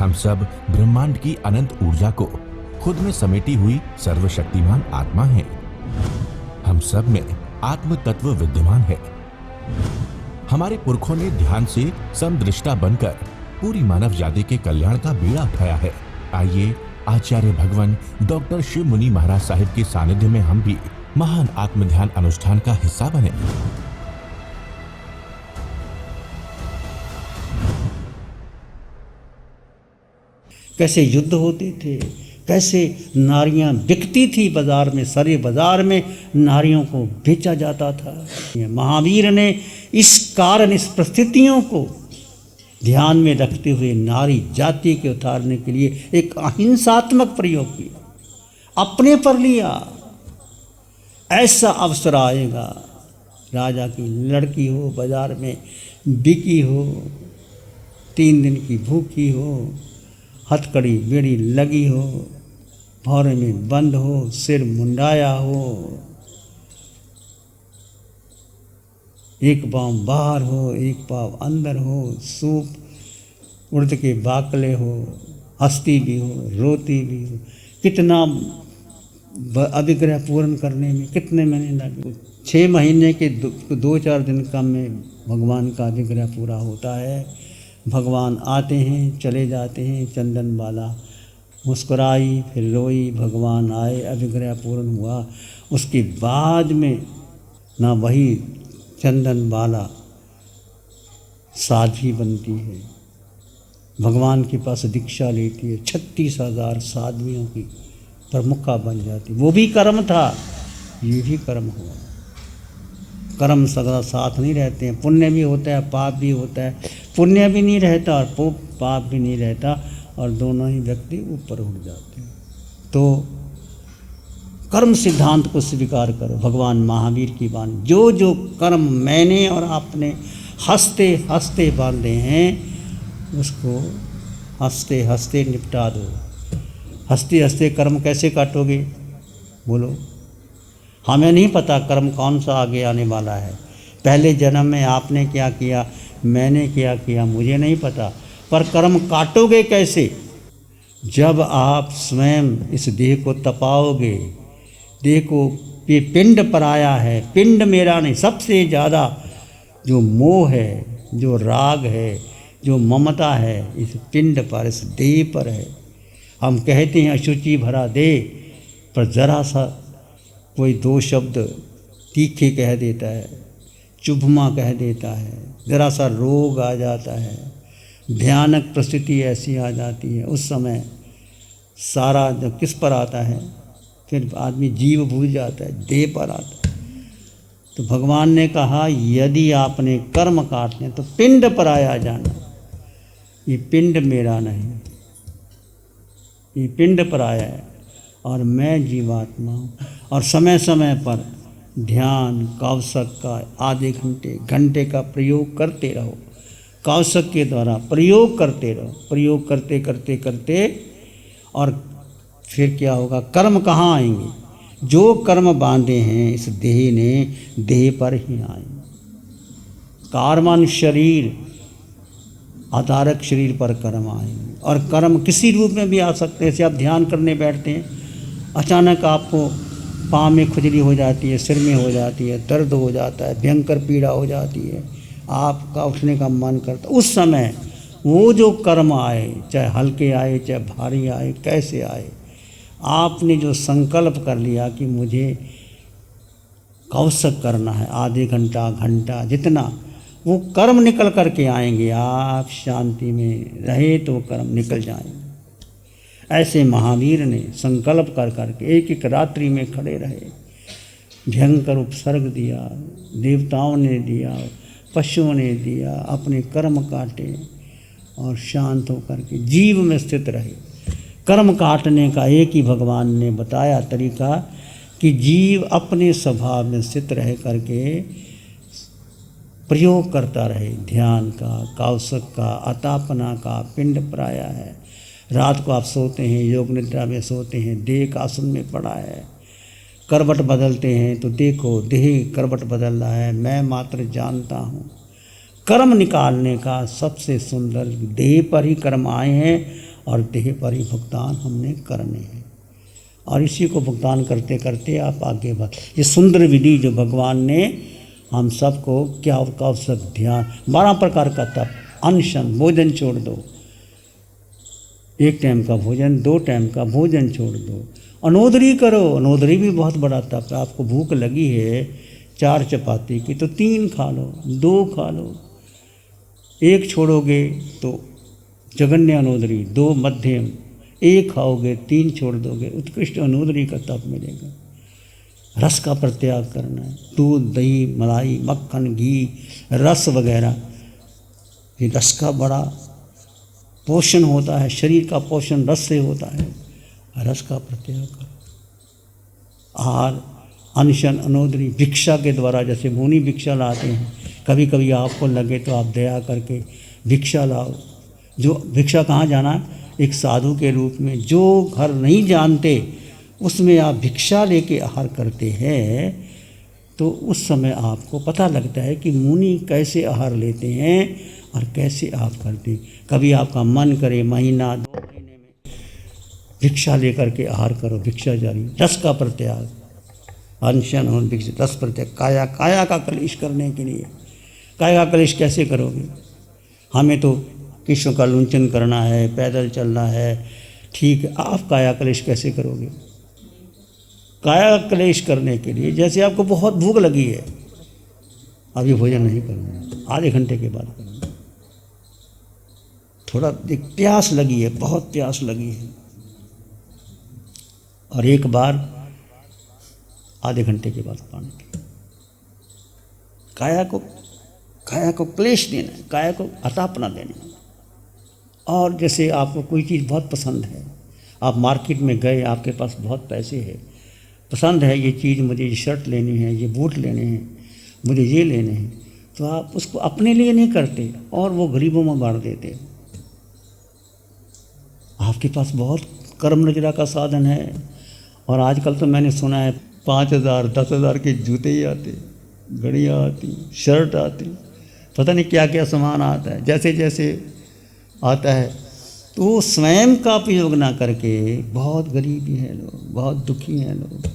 हम सब ब्रह्मांड की अनंत ऊर्जा को खुद में समेटी हुई सर्वशक्तिमान आत्मा हैं। हम सब में आत्म तत्व विद्यमान है। हमारे पुरखों ने ध्यान से समदृष्टा बनकर पूरी मानव जाति के कल्याण का बीड़ा उठाया है। आइए आचार्य भगवान डॉक्टर शिव मुनि महाराज साहिब के सानिध्य में हम भी महान आत्म ध्यान अनुष्ठान का हिस्सा बने। कैसे युद्ध होते थे, कैसे नारियां बिकती थी बाजार में, सारे बाजार में नारियों को बेचा जाता था। महावीर ने इस कारण, इस परिस्थितियों को ध्यान में रखते हुए नारी जाति के उतारने के लिए एक अहिंसात्मक प्रयोग किया, अपने पर लिया। ऐसा अवसर आएगा, राजा की लड़की हो, बाजार में बिकी हो, 3 दिन की भूखी हो, हथकड़ी बेड़ी लगी हो, भौरे में बंद हो, सिर मुंडाया हो, एक पाँव बाहर हो, एक पाँव अंदर हो, सूप उड़द के बाकले हो, हंसती भी हो, रोती भी हो। कितना अभिग्रह पूर्ण करने में कितने महीने लगे? 6 महीने के 2-4 दिन का में भगवान का अभिग्रह पूरा होता है। भगवान आते हैं, चले जाते हैं। चंदन बाला मुस्कुराई, फिर रोई, भगवान आए, अभिग्रह पूर्ण हुआ। उसके बाद में ना वही चंदन बाला साध्वी बनती है, भगवान के पास दीक्षा लेती है, 36,000 साध्वियों की प्रमुखा बन जाती। वो भी कर्म था, ये भी कर्म हुआ। कर्म सदा साथ नहीं रहते हैं, पुण्य भी होता है, पाप भी होता है। पुण्य भी नहीं रहता और पाप भी नहीं रहता, और दोनों ही व्यक्ति ऊपर उठ जाते हैं। तो कर्म सिद्धांत को स्वीकार करो। भगवान महावीर की वाणी, जो जो कर्म मैंने और आपने हंसते हंसते बांधे हैं, उसको हंसते हंसते निपटा दो। हंसते हंसते कर्म कैसे काटोगे? बोलो। हमें नहीं पता कर्म कौन सा आगे आने वाला है। पहले जन्म में आपने क्या किया, मैंने क्या किया, मुझे नहीं पता। पर कर्म काटोगे कैसे? जब आप स्वयं इस देह को तपाओगे। देह को, ये पिंड पर आया है, पिंड मेरा नहीं। सबसे ज़्यादा जो मोह है, जो राग है, जो ममता है, इस पिंड पर, इस देह पर है। हम कहते हैं अशुचि भरा देह, पर ज़रा सा कोई 2 शब्द तीखे कह देता है, चुभमा कह देता है, ज़रा सा रोग आ जाता है, भयानक परिस्थिति ऐसी आ जाती है। उस समय सारा जब किस पर आता है, फिर आदमी जीव भूल जाता है, देह पर आता है। तो भगवान ने कहा, यदि आपने कर्म काटने तो पिंड पर आया जाना। ये पिंड मेरा नहीं, ये पिंड पर आया है और मैं जीवात्मा हूँ। और समय समय पर ध्यान कौशक का आधे घंटे का प्रयोग करते रहो। कौशक के द्वारा प्रयोग करते रहो। प्रयोग करते करते करते और फिर क्या होगा? कर्म कहाँ आएंगे? जो कर्म बांधे हैं इस देह ने, देह पर ही आएंगे। कारमान शरीर, आधारक शरीर पर कर्म आएंगे। और कर्म किसी रूप में भी आ सकते हैं। जैसे आप ध्यान करने बैठते हैं, अचानक आपको पाँव में खुजली हो जाती है, सिर में हो जाती है, दर्द हो जाता है, भयंकर पीड़ा हो जाती है, आपका उठने का मन करता। उस समय वो जो कर्म आए, चाहे हल्के आए चाहे भारी आए, कैसे आए, आपने जो संकल्प कर लिया कि मुझे कौशक करना है, आधे घंटा घंटा जितना, वो कर्म निकल कर के आएंगे। आप शांति में रहे तो कर्म निकल जाएंगे। ऐसे महावीर ने संकल्प कर करके एक एक रात्रि में खड़े रहे, भयंकर उपसर्ग दिया, देवताओं ने दिया, पशुओं ने दिया, अपने कर्म काटे और शांत होकर के जीव में स्थित रहे। कर्म काटने का एक ही भगवान ने बताया तरीका, कि जीव अपने स्वभाव में स्थित रह करके प्रयोग करता रहे। ध्यान का, कौशक का, अतापना का, पिंड प्राया है। रात को आप सोते हैं, योग निद्रा में सोते हैं, देह का आसन में पड़ा है, करवट बदलते हैं तो देखो देह करवट बदल रहा है, मैं मात्र जानता हूँ। कर्म निकालने का सबसे सुंदर, देह पर ही कर्म आए हैं और देह पर ही भुगतान हमने करने हैं। और इसी को भुगतान करते करते आप आगे बढ़। ये सुंदर विधि जो भगवान ने हम सबको क्या आवश्यक ध्यान, 12 प्रकार का तप, अनशन, भोजन छोड़ दो, 1 टाइम का भोजन, 2 टाइम का भोजन छोड़ दो, अनोदरी करो। अनोदरी भी बहुत बड़ा तप है। आपको भूख लगी है 4 चपाती की तो 3 खा लो, 2 खा लो, 1 छोड़ोगे तो जगन्य अनोदरी, 2 मध्यम, 1 खाओगे 3 छोड़ दोगे, उत्कृष्ट अनोदरी का तप मिलेगा। रस का परित्याग करना है। दूध, दही, मलाई, मक्खन, घी, रस वगैरह, ये रस का बड़ा पोषण होता है। शरीर का पोषण रस से होता है। रस का परित्याग करो। आहार, अनशन, अनोदरी, भिक्षा के द्वारा, जैसे मुनि भिक्षा लाते हैं, कभी कभी आपको लगे तो आप दया करके भिक्षा लाओ। जो भिक्षा कहाँ जाना है? एक साधु के रूप में, जो घर नहीं जानते उसमें आप भिक्षा लेके आहार करते हैं, तो उस समय आपको पता लगता है कि मुनि कैसे आहार लेते हैं और कैसे आप करते हैं। कभी आपका मन करे महीना 2 महीने में भिक्षा लेकर के आहार करो, भिक्षा जारी। रस का परित्याग, अनशन और भिक्षा, रस परित्याग। काया का कलेश करने के लिए, काया का कलेश कैसे करोगे? हमें तो कृष्ण का लुंचन करना है, पैदल चलना है, ठीक है, आप काया कलेश कैसे करोगे? काया क्लेश करने के लिए, जैसे आपको बहुत भूख लगी है, अभी भोजन नहीं करूँगा, आधे घंटे के बाद करूँगा। थोड़ा एक प्यास लगी है, बहुत प्यास लगी है, और एक बार आधे घंटे के बाद पानी पी। काया को क्लेश देना है, काया को अतापना देना है। और जैसे आपको कोई चीज़ बहुत पसंद है, आप मार्केट में गए, आपके पास बहुत पैसे हैं, पसंद है ये चीज़, मुझे ये शर्ट लेनी है, ये बूट लेने हैं, मुझे ये लेने हैं, तो आप उसको अपने लिए नहीं करते और वो गरीबों में बांट देते। आपके पास बहुत कर्म नजरा का साधन है, और आजकल तो मैंने सुना है 5,000 10,000 के जूते ही आते, घड़ियाँ आती, शर्ट आती, पता नहीं क्या क्या सामान आता है। जैसे जैसे आता है तो स्वयं का उपयोग ना करके, बहुत गरीबी है लोग, बहुत दुखी हैं लोग,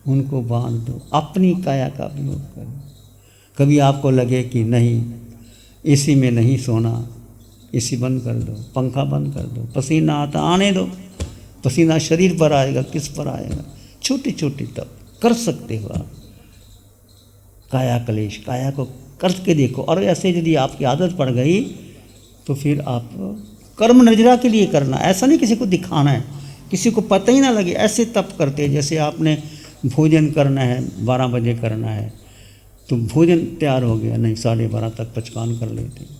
उनको बांध दो, अपनी काया का उपयोग करो। कभी आपको लगे कि नहीं एसी में नहीं सोना, एसी बंद कर दो, पंखा बंद कर दो, पसीना आता आने दो, पसीना शरीर पर आएगा, किस पर आएगा? छोटी छोटी तप कर सकते हो आप। काया क्लेश, काया को करके देखो, और ऐसे यदि आपकी आदत पड़ गई तो फिर आप कर्म नजरा के लिए करना, ऐसा नहीं किसी को दिखाना है, किसी को पता ही ना लगे, ऐसे तप करते हैं। जैसे आपने भोजन करना है 12 बजे करना है, तो भोजन तैयार हो गया, नहीं 12:30 तक पचकान कर लेते हैं।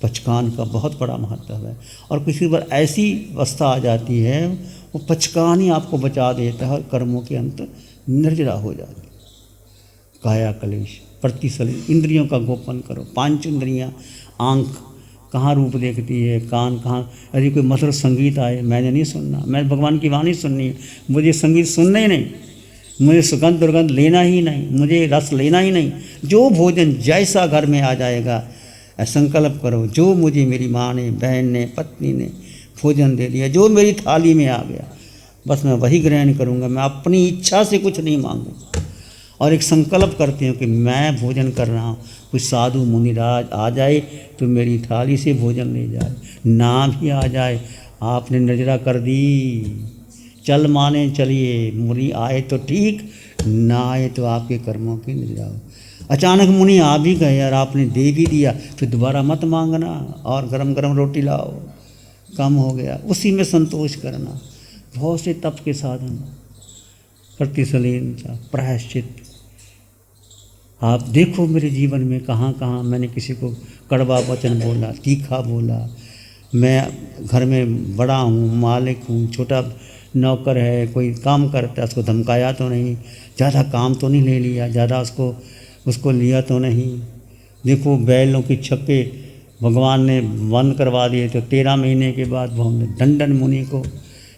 पचकान का बहुत बड़ा महत्व है, और किसी बार ऐसी अवस्था आ जाती है वो पचकान ही आपको बचा देता है, और कर्मों के अंत निर्जरा हो जाती है। काया क्लेश, प्रतिसलिल, इंद्रियों का गोपन करो। 5 इंद्रियां, आँख कहाँ रूप देखती है, कान कहाँ, यदि कोई मधुर संगीत आए, मैंने नहीं सुनना, मैं भगवान की वाणी सुननी है, मुझे संगीत सुनना ही नहीं, मुझे सुगंध दुर्गंध लेना ही नहीं, मुझे रस लेना ही नहीं। जो भोजन जैसा घर में आ जाएगा, संकल्प करो, जो मुझे मेरी माँ ने, बहन ने, पत्नी ने भोजन दे दिया, जो मेरी थाली में आ गया, बस मैं वही ग्रहण करूँगा, मैं अपनी इच्छा से कुछ नहीं मांगूँगा। और एक संकल्प करते हो कि मैं भोजन कर रहा हूँ, कोई साधु मुनिराज आ जाए तो मेरी थाली से भोजन ले जाए, ना भी आ जाए, आपने नजरा कर दी, चल माने चलिए, मुनि आए तो ठीक, ना आए तो आपके कर्मों की नजरा हो। अचानक मुनि आ भी गए और आपने दे भी दिया, फिर दोबारा मत मांगना, और गरम गरम रोटी लाओ, कम हो गया, उसी में संतोष करना। बहुत से तप के साधन, प्रतिसलीनता, प्रायश्चित। आप देखो मेरे जीवन में कहाँ कहाँ मैंने किसी को कड़वा वचन बोला, तीखा बोला। मैं घर में बड़ा हूँ, मालिक हूँ, छोटा नौकर है, कोई काम करता है, उसको धमकाया तो नहीं, ज़्यादा काम तो नहीं ले लिया, ज़्यादा उसको लिया तो नहीं। देखो बैलों की छक्के भगवान ने बंद करवा दिए, तो 13 महीने के बाद हमने दंडन मुनि को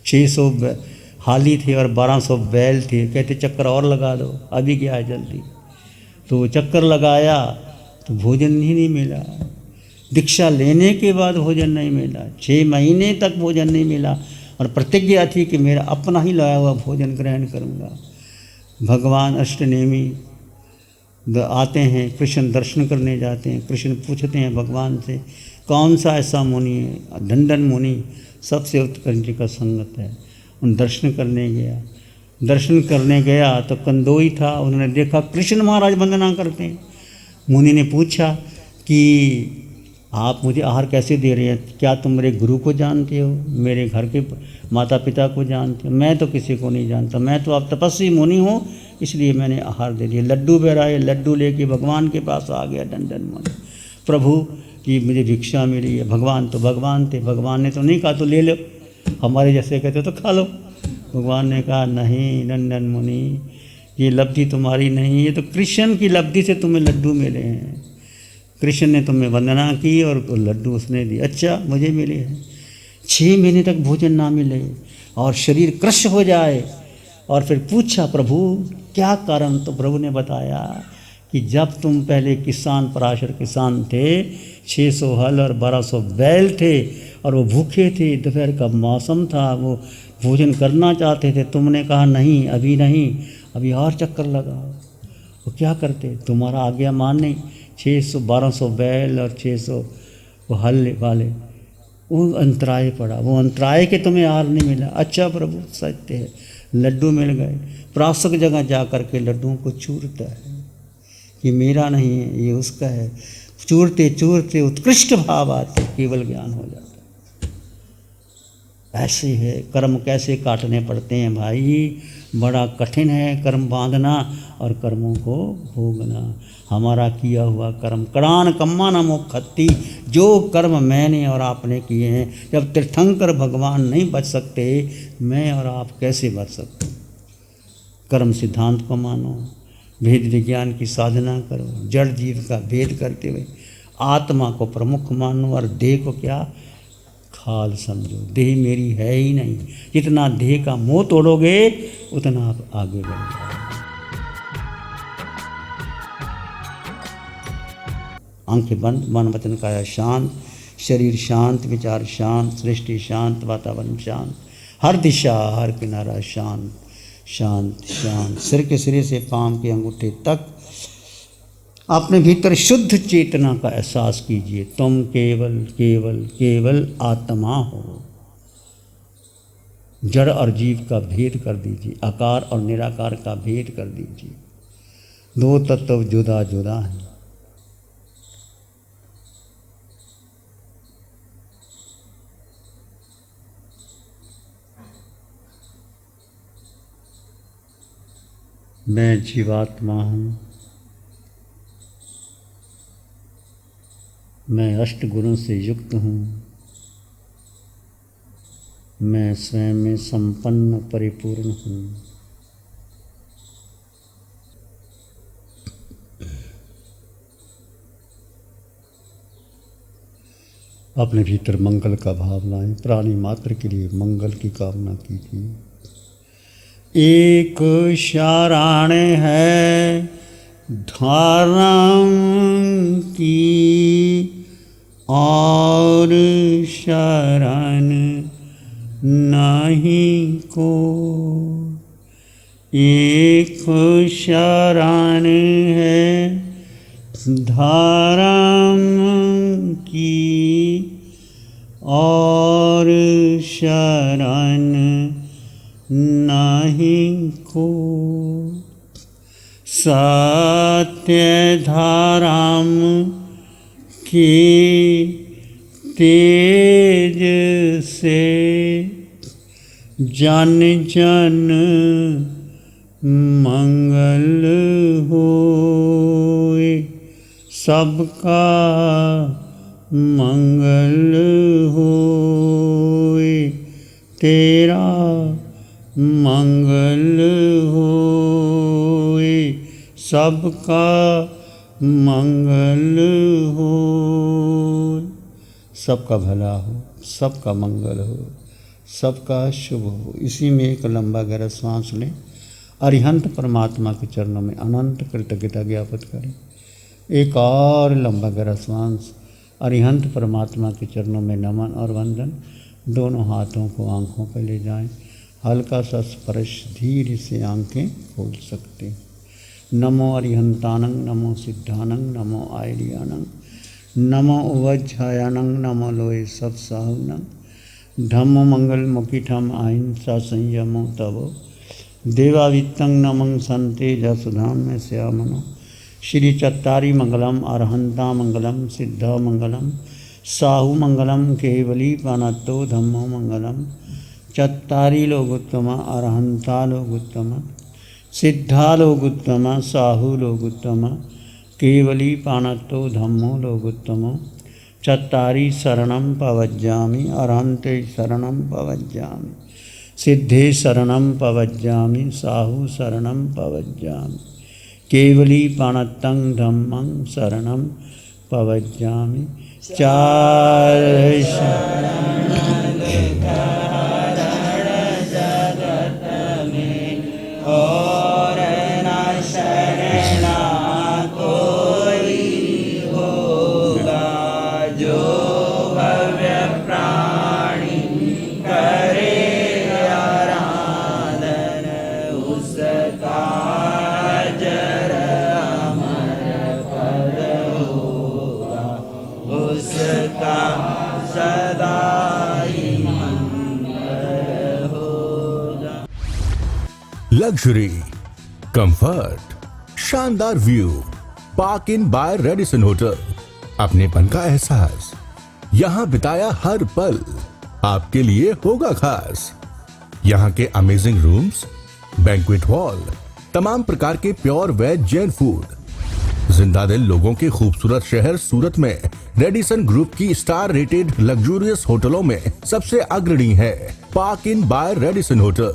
600 हाली थे और 1200 बैल थे, कहते चक्कर और लगा दो, अभी क्या है जल्दी। तो चक्कर लगाया तो भोजन ही नहीं मिला, दीक्षा लेने के बाद भोजन नहीं मिला, 6 महीने तक भोजन नहीं मिला, और प्रतिज्ञा थी कि मेरा अपना ही लाया हुआ भोजन ग्रहण करूँगा। भगवान अष्टनेमी आते हैं, कृष्ण दर्शन करने जाते हैं। कृष्ण पूछते हैं भगवान से, कौन सा ऐसा मुनि है? दंडन मुनि सबसे उत्कृष्ट का संगत है। उन दर्शन करने गया। दर्शन करने गया तो कंदोई था, उन्होंने देखा कृष्ण महाराज वंदना करते हैं। मुनि ने पूछा कि आप मुझे आहार कैसे दे रहे हैं? क्या तुम मेरे गुरु को जानते हो, मेरे घर के माता पिता को जानते हो? मैं तो किसी को नहीं जानता, मैं तो आप तपस्वी मुनि हूँ, इसलिए मैंने आहार दे दिया। लड्डू बेराए, लड्डू लेके भगवान के पास आ गया दंडन मुनि। प्रभु कि मुझे भिक्षा मिली है। भगवान तो भगवान थे, भगवान ने तो नहीं कहा तो ले लो, हमारे जैसे कहते तो खा लो। भगवान ने कहा नहीं नंदन मुनि, ये लब्धि तुम्हारी नहीं, ये तो कृष्ण की लब्धि से तुम्हें लड्डू मिले हैं। कृष्ण ने तुम्हें वंदना की और लड्डू उसने दिए। अच्छा मुझे मिले हैं। 6 महीने तक भोजन ना मिले और शरीर क्रश हो जाए। और फिर पूछा प्रभु क्या कारण? तो प्रभु ने बताया कि जब तुम पहले किसान, पराशर किसान थे, 600 हल और 1200 बैल थे और वो भूखे थे, दोपहर का मौसम था, वो भोजन करना चाहते थे, तुमने कहा नहीं अभी नहीं, अभी और चक्कर लगाओ। वो क्या करते? तुम्हारा आज्ञा मान नहीं। 1200 बैल और 600 वो हल वाले, वो अंतराय पड़ा, वो अंतराय के तुम्हें आहार नहीं मिला। अच्छा प्रभु सत्य है, लड्डू मिल गए। प्रासक जगह जा कर के लड्डुओं को चूरता है कि मेरा नहीं है, ये उसका है। चूरते चूरते उत्कृष्ट भाव आते, केवल ज्ञान हो जाता है। ऐसे है कर्म कैसे काटने पड़ते हैं भाई, बड़ा कठिन है कर्म बांधना और कर्मों को भोगना। हमारा किया हुआ कर्म कड़ान कम्मा न मोक्षति, जो कर्म मैंने और आपने किए हैं, जब तीर्थंकर भगवान नहीं बच सकते, मैं और आप कैसे बच सकते? कर्म सिद्धांत को मानो, भेद विज्ञान की साधना करो, जड़ जीव का भेद करते हुए आत्मा को प्रमुख मानो और देह को क्या खाल समझो। देह मेरी है ही नहीं। जितना देह का मोह तोड़ोगे उतना आप आगे बढ़ जाओगे। आंखें बंद, मन वचन काया शांत, शरीर शांत, विचार शांत, सृष्टि शांत, वातावरण शांत, हर दिशा हर किनारा शांत शांत शांत। सिर के सिरे से पांव के अंगूठे तक अपने भीतर शुद्ध चेतना का एहसास कीजिए। तुम केवल केवल केवल आत्मा हो। जड़ और जीव का भेद कर दीजिए, आकार और निराकार का भेद कर दीजिए। 2 तत्व जुदा जुदा हैं। मैं जीवात्मा हूँ, मैं अष्ट गुणों से युक्त हूँ, मैं स्वयं में संपन्न परिपूर्ण हूँ। अपने भीतर मंगल का भाव लाएं, प्राणी मात्र के लिए मंगल की कामना कीजिए। एक शरण है धर्म की और शरण नहीं को। एक शरण है धर्म की और शरण नहीं को। सत्य धर्म के तेज से जन जन मंगल होए, सबका मंगल होए, तेरा मंगल होए, सबका मंगल हो। सबका भला हो, सबका मंगल हो, सबका शुभ हो। इसी में एक लंबा गहरा सांस लें। अरिहंत परमात्मा के चरणों में अनंत कृतज्ञता ज्ञापित करें। एक और लंबा गहरा सांस अरिहंत परमात्मा के चरणों में नमन और वंदन। दोनों हाथों को आँखों पर ले जाएं, हल्का सा स्पर्श, धीरे से आंखें खोल सकते हैं। नमो अरिहंतानंग, नमो सिद्धानंग, नमो आयरियानंग, नमो उवज्झायानंग, नमो लोए सत्साहुनंग, धम्मो मंगल मुखिठम अहिंसा संयमो तवो, देवावित्तं नमं संते जसधाम में श्यामनो। श्री चत्तारी मंगलम, अरहंता मंगलम, सिद्धा मंगलम, साहु मंगलम, केवली पानत्तो धम्मो मंगलम। चत्तारी लोगोत्तम, अरहंता लोगोत्तम, सिद्धा लोगोत्तम, साहु लोगोत्तम, केवली पानत्तो धम्मो लोगोत्तमो। चत्तारी शरणं पवज्जामि, अरहंते शरणं पवज्जामि, सिद्धे शरणं पवज्जामि, साहु शरणं पवज्जामि, केवली पाणत्तं धम्मं शरणं पवज्जामि। चार जगत में और न शरणा कोई होगा, जो भव्य प्राणी करे आराधन उसका जर अमर पद होगा, उसका सदा ही मंगल होगा। लग्जरी, कंफर्ट, शानदार view, park inn by Radisson hotel. अपनेपन का एहसास, यहाँ बिताया हर पल आपके लिए होगा खास। यहाँ के अमेजिंग रूम्स, बैंक्वेट हॉल, तमाम प्रकार के प्योर वेज जैन फूड, जिंदा दिल लोगों के खूबसूरत शहर सूरत में रेडिसन ग्रुप की स्टार रेटेड लग्जूरियस होटलों में सबसे अग्रणी है park inn by Radisson hotel.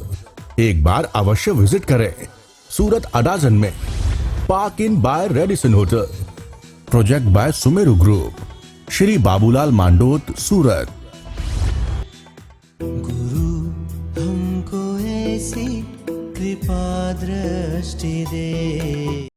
एक बार अवश्य विजिट करें। सूरत अडाजन में park inn by Radisson hotel, project by Sumeru group, Shri Babulal Mandot, Surat. गुरु हमको ऐसी कृपा दृष्टि दे।